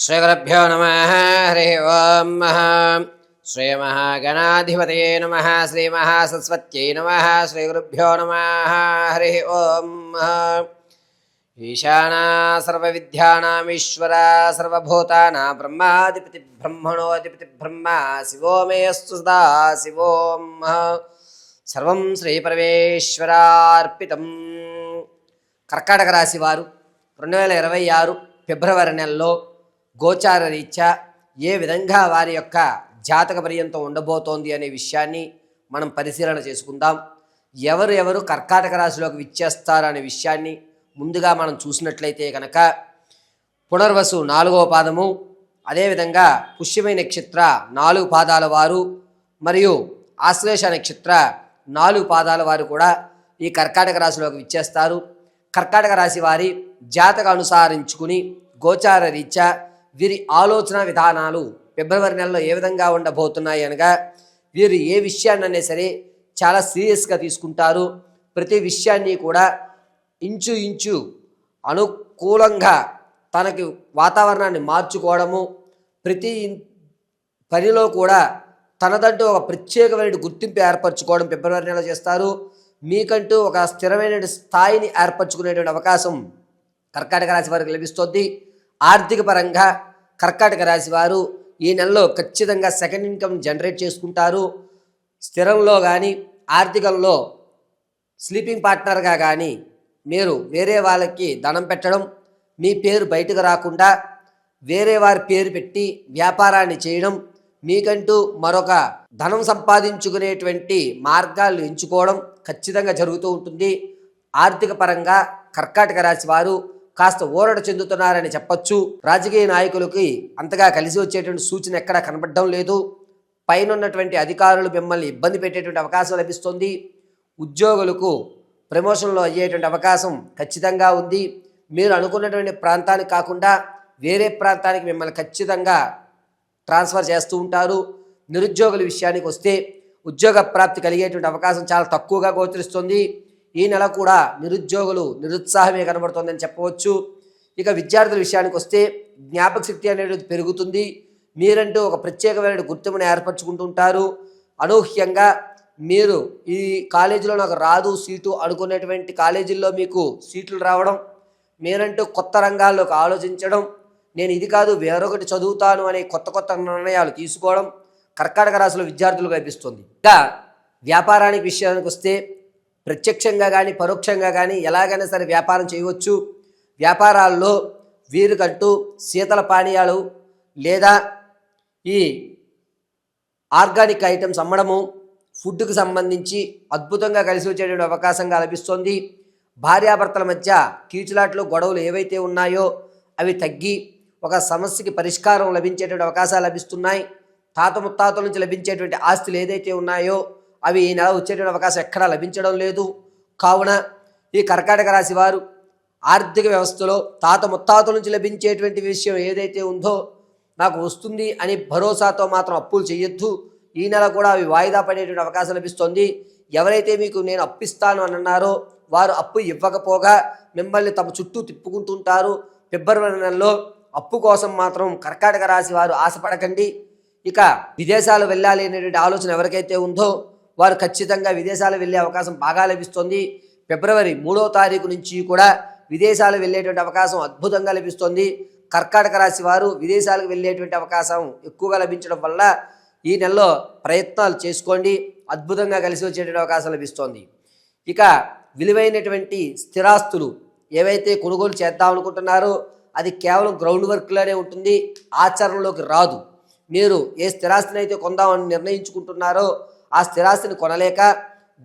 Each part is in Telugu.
శ్రీగురుభ్యో నమః హరి ఓం శ్రీమహాగణాధిపతయే నమః శ్రీమహాసరస్వత్యై నమః శ్రీగురుభ్యో నమః హరి ఓం ఈశానా సర్వవిద్యానామీశ్వరా సర్వభూతానాం బ్రహ్మాధిపతి బ్రహ్మణోధిపతి బ్రహ్మ శివో మే అస్తు సదా శివోం సర్వం శ్రీపరమేశ్వరార్పితం. కర్కాటక రాశి వారు 2026 ఫిబ్రవరి నెలలో గోచార రీత్యా ఏ విధంగా వారి యొక్క జాతక పర్యంతం ఉండబోతోంది అనే విషయాన్ని మనం పరిశీలన చేసుకుందాం. ఎవరు కర్కాటక రాశిలోకి విచ్చేస్తారు అనే విషయాన్ని ముందుగా మనం చూసినట్లయితే కనుక పునర్వసు 4వ పాదము, అదేవిధంగా పుష్యమి నక్షత్ర 4 పాదాల వారు మరియు ఆశ్లేష నక్షత్ర 4 పాదాల వారు కూడా ఈ కర్కాటక రాశిలోకి విచ్చేస్తారు. కర్కాటక రాశి వారి జాతక అనుసారించుకుని గోచార రీత్యా వీరి ఆలోచన విధానాలు ఫిబ్రవరి నెలలో ఏ విధంగా ఉండబోతున్నాయి అనగా, వీరు ఏ విషయాన్నైనా సరే చాలా సీరియస్గా తీసుకుంటారు. ప్రతి విషయాన్ని కూడా ఇంచు అనుకూలంగా తనకి వాతావరణాన్ని మార్చుకోవడము, ప్రతి పనిలో కూడా తనదంటూ ఒక ప్రత్యేకమైన గుర్తింపు ఏర్పరచుకోవడం ఫిబ్రవరి నెలలో చేస్తారు. మీకంటూ ఒక స్థిరమైన స్థాయిని ఏర్పరచుకునేటువంటి అవకాశం కర్కాటక రాశి వారికి లభిస్తుంది. ఆర్థిక పరంగా కర్కాటక రాశి వారు ఈ నెలలో ఖచ్చితంగా సెకండ్ ఇన్కమ్ జనరేట్ చేసుకుంటారు. స్థిరంలో కానీ ఆర్థికంలో స్లీపింగ్ పార్ట్నర్గా కానీ మీరు వేరే వాళ్ళకి ధనం పెట్టడం, మీ పేరు బయటకు రాకుండా వేరే వారి పేరు పెట్టి వ్యాపారాన్ని చేయడం, మీకంటూ మరొక ధనం సంపాదించుకునేటువంటి మార్గాలు ఎంచుకోవడం ఖచ్చితంగా జరుగుతూ ఉంటుంది. ఆర్థిక పరంగా కర్కాటక రాశి వారు కాస్త ఊరట చెందుతున్నారని చెప్పచ్చు. రాజకీయ నాయకులకి అంతగా కలిసి వచ్చేటువంటి సూచన ఎక్కడా కనబడడం లేదు. పైన ఉన్నటువంటి అధికారులు మిమ్మల్ని ఇబ్బంది పెట్టేటువంటి అవకాశం లభిస్తుంది. ఉద్యోగులకు ప్రమోషన్లో అయ్యేటువంటి అవకాశం ఖచ్చితంగా ఉంది. మీరు అనుకున్నటువంటి ప్రాంతానికి కాకుండా వేరే ప్రాంతానికి మిమ్మల్ని ఖచ్చితంగా ట్రాన్స్ఫర్ చేస్తూ ఉంటారు. నిరుద్యోగుల విషయానికి వస్తే ఉద్యోగ ప్రాప్తి కలిగేటువంటి అవకాశం చాలా తక్కువగా గోచరిస్తుంది. ఈ నెల కూడా నిరుద్యోగులు నిరుత్సాహమే కనబడుతుందని చెప్పవచ్చు. ఇక విద్యార్థుల విషయానికి వస్తే జ్ఞాపక శక్తి అనేది పెరుగుతుంది. మీరంటూ ఒక ప్రత్యేకమైన గుర్తింపును ఏర్పరచుకుంటుంటారు. అనూహ్యంగా మీరు ఈ కాలేజీలో నాకు రాదు సీటు అనుకునేటువంటి కాలేజీల్లో మీకు సీట్లు రావడం, మీరంటూ కొత్త రంగాల్లోకి ఆలోచించడం, నేను ఇది కాదు వేరొకటి చదువుతాను అనే కొత్త నిర్ణయాలు తీసుకోవడం కర్కాటక రాశిలో విద్యార్థులకు కనిపిస్తుంది. ఇంకా వ్యాపారానికి విషయానికి వస్తే ప్రత్యక్షంగా కానీ పరోక్షంగా కానీ ఎలాగైనా సరే వ్యాపారం చేయవచ్చు. వ్యాపారాల్లో వీరికంటూ శీతల పానీయాలు లేదా ఈ ఆర్గానిక్ ఐటమ్స్ అమ్మడము, ఫుడ్కి సంబంధించి అద్భుతంగా కలిసి వచ్చేటువంటి అవకాశంగా లభిస్తుంది. భార్యాభర్తల మధ్య కీచులాట్లు గొడవలు ఏవైతే ఉన్నాయో అవి తగ్గి ఒక సమస్యకి పరిష్కారం లభించేటువంటి అవకాశాలు లభిస్తున్నాయి. తాత ముత్తాతల నుంచి లభించేటువంటి ఆస్తులు ఏదైతే ఉన్నాయో అవి ఈ నెల వచ్చేటువంటి అవకాశం ఎక్కడా లభించడం లేదు. కావున ఈ కర్కాటక రాశి వారు ఆర్థిక వ్యవస్థలో తాత ముత్తాతల నుంచి లభించేటువంటి విషయం ఏదైతే ఉందో నాకు వస్తుంది అని భరోసాతో మాత్రం అప్పులు చేయొద్దు. ఈ నెల కూడా అవి వాయిదా పడేటువంటి అవకాశం లభిస్తుంది. ఎవరైతే మీకు నేను అప్పిస్తాను అని అన్నారో వారు అప్పు ఇవ్వకపోగా మిమ్మల్ని తమ చుట్టూ తిప్పుకుంటుంటారు. ఫిబ్రవరి నెలలో అప్పు కోసం మాత్రం కర్కాటక రాశి వారు ఆశపడకండి. ఇక విదేశాలు వెళ్ళాలి అనేటువంటి ఆలోచన ఎవరికైతే ఉందో వారు ఖచ్చితంగా విదేశాలు వెళ్ళే అవకాశం బాగా లభిస్తుంది. ఫిబ్రవరి 3వ తారీఖు నుంచి కూడా విదేశాలు వెళ్ళేటువంటి అవకాశం అద్భుతంగా లభిస్తుంది. కర్కాటక రాశి వారు విదేశాలకు వెళ్ళేటువంటి అవకాశం ఎక్కువగా లభించడం వల్ల ఈ నెలలో ప్రయత్నాలు చేసుకోండి, అద్భుతంగా కలిసి వచ్చేటువంటి అవకాశం లభిస్తుంది. ఇక విలువైనటువంటి స్థిరాస్తులు ఏవైతే కొనుగోలు చేద్దాం అనుకుంటున్నారో అది కేవలం గ్రౌండ్ వర్క్లోనే ఉంటుంది, ఆచరణలోకి రాదు. మీరు ఏ స్థిరాస్తిని అయితే కొందామని నిర్ణయించుకుంటున్నారో ఆ స్థిరాస్తిని కొనలేక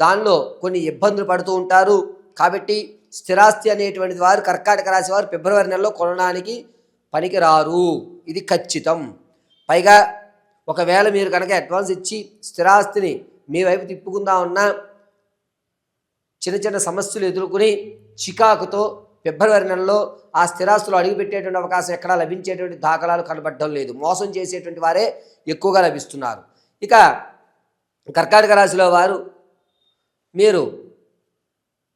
దానిలో కొన్ని ఇబ్బందులు పడుతూ ఉంటారు. కాబట్టి స్థిరాస్తి అనేటువంటి వారు కర్కాటక రాశి వారు ఫిబ్రవరి నెలలో కొనడానికి పనికిరారు, ఇది ఖచ్చితం. పైగా ఒకవేళ మీరు కనుక అడ్వాన్స్ ఇచ్చి స్థిరాస్తిని మీ వైపు తిప్పుకుందామన్నా చిన్న సమస్యలు ఎదుర్కొని చికాకుతో ఫిబ్రవరి నెలలో ఆ స్థిరాస్తులు అడుగుపెట్టేటువంటి అవకాశం ఎక్కడా లభించేటువంటి దాఖలాలు కనబడడం లేదు. మోసం చేసేటువంటి వారే ఎక్కువగా లభిస్తున్నారు. ఇక కర్కాటక రాశిలో వారు మీరు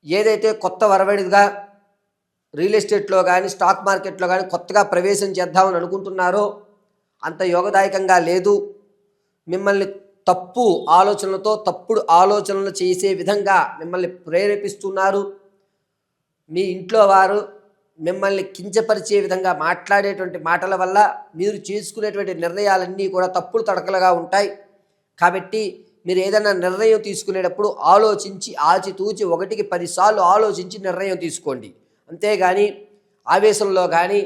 ఏదైతే కొత్త వరవడిగా రియల్ ఎస్టేట్లో కానీ స్టాక్ మార్కెట్లో కానీ కొత్తగా ప్రవేశం చేద్దామని అనుకుంటున్నారో అంత యోగదాయకంగా లేదు. మిమ్మల్ని తప్పు ఆలోచనలతో తప్పుడు ఆలోచనలు చేసే విధంగా మిమ్మల్ని ప్రేరేపిస్తున్నారు. మీ ఇంట్లో వారు మిమ్మల్ని కించపరిచే విధంగా మాట్లాడేటువంటి మాటల వల్ల మీరు చేసుకునేటువంటి నిర్ణయాలన్నీ కూడా తప్పుడు తడకలుగా ఉంటాయి. కాబట్టి మీరు ఏదైనా నిర్ణయం తీసుకునేటప్పుడు ఆలోచించి ఆచితూచి 1కి 10 సార్లు ఆలోచించి నిర్ణయం తీసుకోండి. అంతేగాని ఆవేశంలో కానీ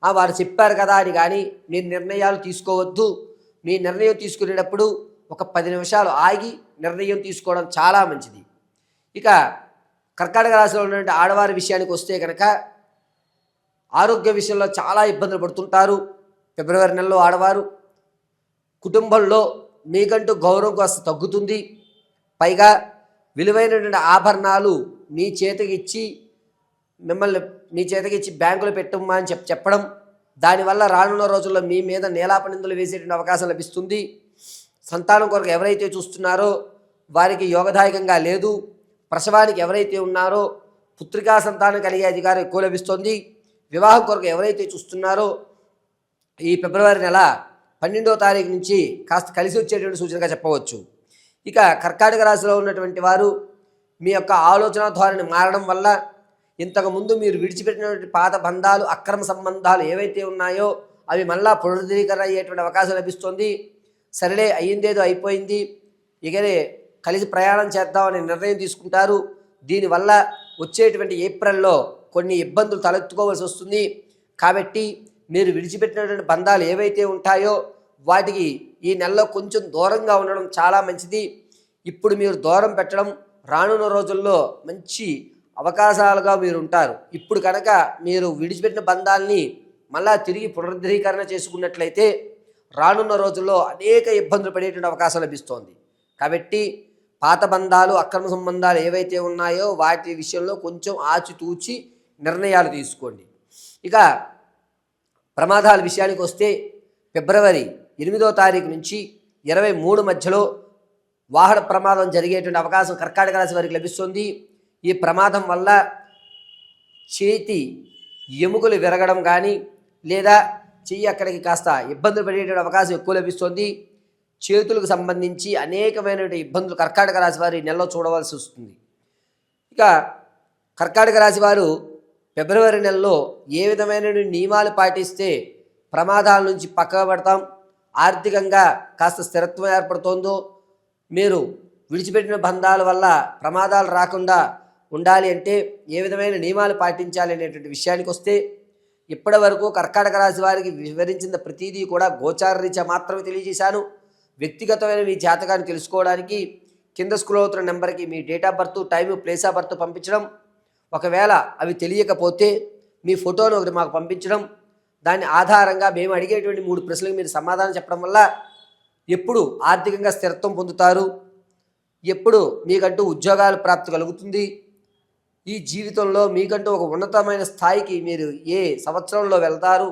వారు చెప్పారు కదా అని కానీ మీరు నిర్ణయాలు తీసుకోవద్దు. మీ నిర్ణయం తీసుకునేటప్పుడు ఒక 10 నిమిషాలు ఆగి నిర్ణయం తీసుకోవడం చాలా మంచిది. ఇక కర్కాటక రాశిలో ఉన్నటువంటి ఆడవారి విషయానికి వస్తే కనుక ఆరోగ్య విషయంలో చాలా ఇబ్బందులు పడుతుంటారు. ఫిబ్రవరి నెలలో ఆడవారు కుటుంబంలో మీకంటూ గౌరవం కాస్త తగ్గుతుంది. పైగా విలువైనటువంటి ఆభరణాలు మీ చేతికి ఇచ్చి బ్యాంకులో పెట్టమ్మా అని చెప్పడం, దానివల్ల రానున్న రోజుల్లో మీ మీద నేలాపనిందులు వేసేటువంటి అవకాశం లభిస్తుంది. సంతానం కొరకు ఎవరైతే చూస్తున్నారో వారికి యోగదాయకంగా లేదు. ప్రసవానికి ఎవరైతే ఉన్నారో పుత్రికా సంతానం కలిగే అధికారం ఎక్కువ లభిస్తుంది. వివాహం కొరకు ఎవరైతే చూస్తున్నారో ఈ ఫిబ్రవరి నెల 12వ తారీఖు నుంచి కాస్త కలిసి వచ్చేటువంటి సూచనగా చెప్పవచ్చు. ఇక కర్కాటక రాశిలో ఉన్నటువంటి వారు మీ యొక్క ఆలోచన ధోరణి మారడం వల్ల ఇంతకుముందు మీరు విడిచిపెట్టినటువంటి పాత బంధాలు, అక్రమ సంబంధాలు ఏవైతే ఉన్నాయో అవి మళ్ళా పునరుద్ధరీకరణ అయ్యేటువంటి అవకాశం లభిస్తుంది. సరేలే, అయ్యిందేదో అయిపోయింది, ఇకనే కలిసి ప్రయాణం చేద్దామని నిర్ణయం తీసుకుంటారు. దీనివల్ల వచ్చేటువంటి ఏప్రిల్లో కొన్ని ఇబ్బందులు తలెత్తుకోవాల్సి వస్తుంది. కాబట్టి మీరు విడిచిపెట్టినటువంటి బంధాలు ఏవైతే ఉంటాయో వాటికి ఈ నెలలో కొంచెం దూరంగా ఉండడం చాలా మంచిది. ఇప్పుడు మీరు దూరం పెట్టడం రానున్న రోజుల్లో మంచి అవకాశాలుగా మీరు ఉంటారు. ఇప్పుడు కనుక మీరు విడిచిపెట్టిన బంధాలని మళ్ళా తిరిగి పునరుద్ధరీకరణ చేసుకున్నట్లయితే రానున్న రోజుల్లో అనేక ఇబ్బందులు పడేటువంటి అవకాశం లభిస్తోంది. కాబట్టి పాత బంధాలు, అక్రమ సంబంధాలు ఏవైతే ఉన్నాయో వాటి విషయంలో కొంచెం ఆచితూచి నిర్ణయాలు తీసుకోండి. ఇక ప్రమాదాల విషయానికి వస్తే ఫిబ్రవరి 8వ తారీఖు నుంచి 23 మధ్యలో వాహన ప్రమాదం జరిగేటువంటి అవకాశం కర్కాటక రాశి వారికి లభిస్తుంది. ఈ ప్రమాదం వల్ల చేతి ఎముకలు విరగడం కానీ లేదా చెయ్యి అక్కడికి కాస్త ఇబ్బందులు పడేటువంటి అవకాశం ఎక్కువ లభిస్తుంది. చేతులకు సంబంధించి అనేకమైనటువంటి ఇబ్బందులు కర్కాటక రాశి వారి నెలలో చూడవలసి వస్తుంది. ఇక కర్కాటక రాశి వారు ఫిబ్రవరి నెలలో ఏ విధమైన నియమాలు పాటిస్తే ప్రమాదాల నుంచి పక్కకు పడతాం, ఆర్థికంగా కాస్త స్థిరత్వం ఏర్పడుతోందో, మీరు విడిచిపెట్టిన బంధాల వల్ల ప్రమాదాలు రాకుండా ఉండాలి అంటే ఏ విధమైన నియమాలు పాటించాలి అనేటువంటి విషయానికి వస్తే ఇప్పటి వరకు కర్కాటక రాశి వారికి వివరించిన ప్రతిదీ కూడా గోచార రీత్యా మాత్రమే తెలియజేశాను. వ్యక్తిగతమైన మీ జాతకాన్ని తెలుసుకోవడానికి కింద స్క్రోల్ అవుతున్న నెంబర్కి మీ date of birth, time, place of birth పంపించడం, ఒకవేళ అవి తెలియకపోతే మీ ఫోటోను ఒకటి మాకు పంపించడం, దాని ఆధారంగా మేము అడిగేటువంటి 3 ప్రశ్నలకు మీరు సమాధానం చెప్పడం వల్ల ఎప్పుడు ఆర్థికంగా స్థిరత్వం పొందుతారు, ఎప్పుడు మీకంటూ ఉద్యోగాల ప్రాప్తి కలుగుతుంది, ఈ జీవితంలో మీకంటూ ఒక ఉన్నతమైన స్థాయికి మీరు ఏ సంవత్సరంలో వెళ్తారు,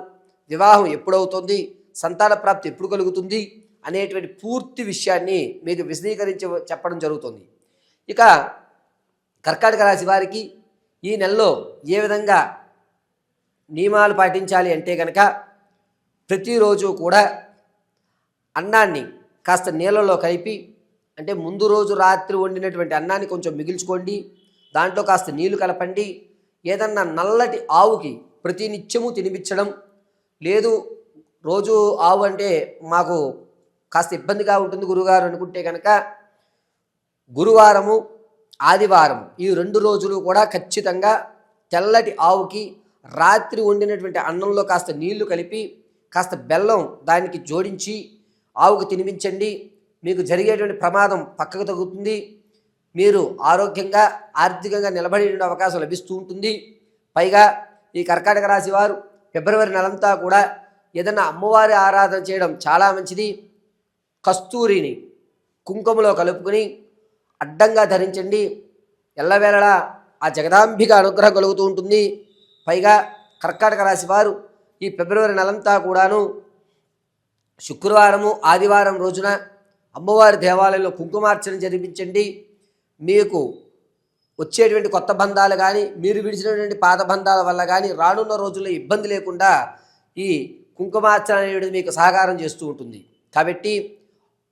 వివాహం ఎప్పుడవుతుంది, సంతాన ప్రాప్తి ఎప్పుడు కలుగుతుంది అనేటువంటి పూర్తి విషయాన్ని మీకు విశదీకరించి చెప్పడం జరుగుతుంది. ఇక కర్కాటక రాశి వారికి ఈ నెలలో ఏ విధంగా నియమాలు పాటించాలి అంటే కనుక ప్రతిరోజు కూడా అన్నాన్ని కాస్త నీళ్ళలో కలిపి, అంటే ముందు రోజు రాత్రి వండినటువంటి అన్నాన్ని కొంచెం మిగిల్చుకోండి, దాంట్లో కాస్త నీళ్లు కలపండి. ఏదన్నా నల్లటి ఆవుకి ప్రతినిత్యము తినిపించడం, లేదు రోజు ఆవు అంటే మాకు కాస్త ఇబ్బందిగా ఉంటుంది గురుగారు అనుకుంటే కనుక గురువారము, ఆదివారం ఈ 2 రోజులు కూడా ఖచ్చితంగా తెల్లటి ఆవుకి రాత్రి వండినటువంటి అన్నంలో కాస్త నీళ్లు కలిపి కాస్త బెల్లం దానికి జోడించి ఆవుకు తినిపించండి. మీకు జరిగేటువంటి ప్రమాదం పక్కకు తగ్గుతుంది, మీరు ఆరోగ్యంగా ఆర్థికంగా నిలబడే అవకాశం లభిస్తూ ఉంటుంది. పైగా ఈ కర్కాటక రాశి వారు ఫిబ్రవరి నెలంతా కూడా ఏదైనా అమ్మవారి ఆరాధన చేయడం చాలా మంచిది. కస్తూరిని కుంకుమలో కలుపుకొని అడ్డంగా ధరించండి. ఎల్లవేళలా ఆ జగదాంబిక అనుగ్రహం కలుగుతూ ఉంటుంది. పైగా కర్కాటక రాశి వారు ఈ ఫిబ్రవరి నెలంతా కూడాను శుక్రవారము, ఆదివారం రోజున అమ్మవారి దేవాలయంలో కుంకుమార్చన జరిపించండి. మీకు వచ్చేటువంటి కొత్త బంధాలు కానీ మీరు విడిచినటువంటి పాత బంధాల వల్ల కానీ రానున్న రోజుల్లో ఇబ్బంది లేకుండా ఈ కుంకుమార్చన అనేది మీకు సహకారం చేస్తూ ఉంటుంది. కాబట్టి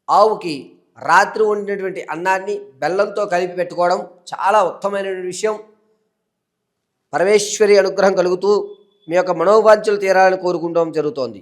ఆవుకి రాత్రి వండినటువంటి అన్నాన్ని బెల్లంతో కలిపి పెట్టుకోవడం చాలా ఉత్తమమైనటువంటి విషయం. పరమేశ్వరి అనుగ్రహం కలుగుతూ మీ యొక్క మనోవాంఛలు తీరాలని కోరుకుంటాం జరుగుతోంది.